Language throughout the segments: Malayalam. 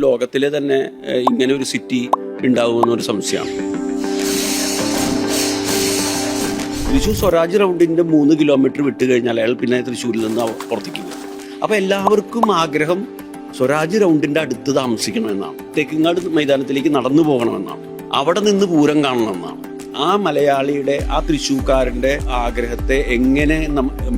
ലോകത്തിലെ തന്നെ ഇങ്ങനെ ഒരു സിറ്റി ഉണ്ടാവുമെന്നൊരു സംശയമാണ്. തൃശ്ശൂർ സ്വരാജ് റൗണ്ടിൻ്റെ 3 കിലോമീറ്റർ വിട്ട് കഴിഞ്ഞാൽ അയാൾ പിന്നെ തൃശ്ശൂരിൽ നിന്ന് പുറത്തേക്ക് പോകും. അപ്പോൾ എല്ലാവർക്കും ആഗ്രഹം സ്വരാജ് റൗണ്ടിൻ്റെ അടുത്ത് താമസിക്കണമെന്നാണ്, തേക്കിങ്ങാട് മൈതാനത്തിലേക്ക് നടന്നു പോകണമെന്നാണ്, അവിടെ നിന്ന് പൂരം കാണണമെന്നാണ്. ആ മലയാളിയുടെ, ആ തൃശ്ശൂർക്കാരൻ്റെ ആഗ്രഹത്തെ എങ്ങനെ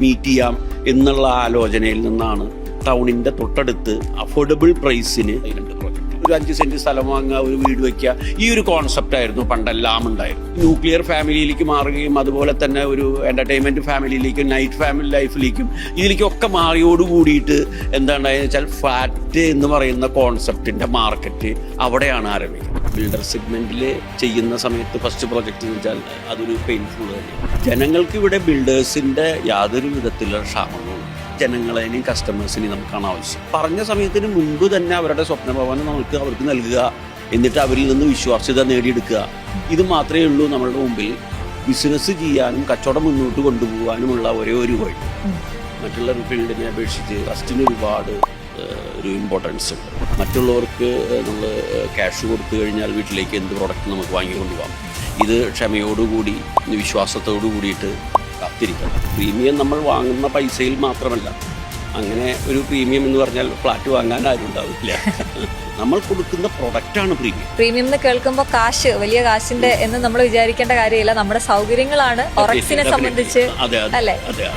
മീറ്റ് ചെയ്യാം എന്നുള്ള ആലോചനയിൽ നിന്നാണ് ടൗണിൻ്റെ തൊട്ടടുത്ത് അഫോർഡബിൾ പ്രൈസിന് 2 പ്രോജക്റ്റ്, ഒരു 5 സെന്റ് സ്ഥലം വാങ്ങുക, ഒരു വീട് വയ്ക്കുക, ഈ ഒരു കോൺസെപ്റ്റ് ആയിരുന്നു പണ്ടെല്ലാം ഉണ്ടായിരുന്നു. ന്യൂക്ലിയർ ഫാമിലിയിലേക്ക് മാറുകയും അതുപോലെ തന്നെ ഒരു എന്റർടൈൻമെന്റ് ഫാമിലിയിലേക്കും നൈറ്റ് ഫാമിലി ലൈഫിലേക്കും ഇതിലേക്കൊക്കെ മാറിയോട് കൂടിയിട്ട് എന്താണ്ടായെന്ന് വെച്ചാൽ ഫ്ലാറ്റ് എന്ന് പറയുന്ന കോൺസെപ്റ്റിന്റെ മാർക്കറ്റ് അവിടെയാണ് ആരംഭിക്കുന്നത്. ബിൽഡർ സെഗ്മെന്റിൽ ചെയ്യുന്ന സമയത്ത് ഫസ്റ്റ് പ്രോജക്റ്റ് എന്ന് വെച്ചാൽ അതൊരു പെയിൻഫുൾ തന്നെയാണ്. ജനങ്ങൾക്ക് ഇവിടെ ബിൽഡേഴ്സിന്റെ യാതൊരു വിധത്തിലുള്ള ക്ഷാമങ്ങളും ജനങ്ങളെയും കസ്റ്റമേഴ്സിനെയും നമുക്കാണ് ആവശ്യം. പറഞ്ഞ സമയത്തിന് മുൻപ് തന്നെ അവരുടെ സ്വപ്നഭവനം അവർക്ക് നൽകുക, എന്നിട്ട് അവരിൽ നിന്ന് വിശ്വാസ്യത നേടിയെടുക്കുക. ഇത് മാത്രമേ ഉള്ളൂ നമ്മളുടെ മുമ്പിൽ ബിസിനസ് ചെയ്യാനും കച്ചവടം മുന്നോട്ട് കൊണ്ടുപോകാനുമുള്ള ഒരേ ഒരു വഴി. മറ്റുള്ള ഫീൽഡിനെ അപേക്ഷിച്ച് ട്രസ്റ്റിന് ഒരുപാട് ഒരു ഇമ്പോർട്ടൻസ് ഉണ്ട്. മറ്റുള്ളവർക്ക് നമ്മൾ ക്യാഷ് കൊടുത്തു കഴിഞ്ഞാൽ വീട്ടിലേക്ക് എന്ത് പ്രോഡക്റ്റ് നമുക്ക് വാങ്ങിക്കൊണ്ടുപോകാം. ഇത് ക്ഷമയോടുകൂടി വിശ്വാസത്തോടു കൂടിയിട്ട് കാത്തിരിക്കണം. പ്രീമിയം നമ്മൾ വാങ്ങുന്ന പൈസയിൽ മാത്രമല്ല, അങ്ങനെ ഒരു പ്രീമിയം എന്ന് പറഞ്ഞാൽ ഫ്ലാറ്റ് വാങ്ങാൻ ആരും ഉണ്ടാവില്ല. നമ്മൾ കൊടുക്കുന്ന പ്രൊഡക്റ്റാണ് പ്രീമിയം. പ്രീമിയം എന്ന് കേൾക്കുമ്പോൾ കാശ്, വലിയ കാശിന്റെ എന്ന് നമ്മൾ വിചാരിക്കേണ്ട കാര്യമില്ല. നമ്മുടെ സൗകര്യങ്ങളാണ് ഒറക്സിനെ സംബന്ധിച്ച്, അല്ലേ? അതെ.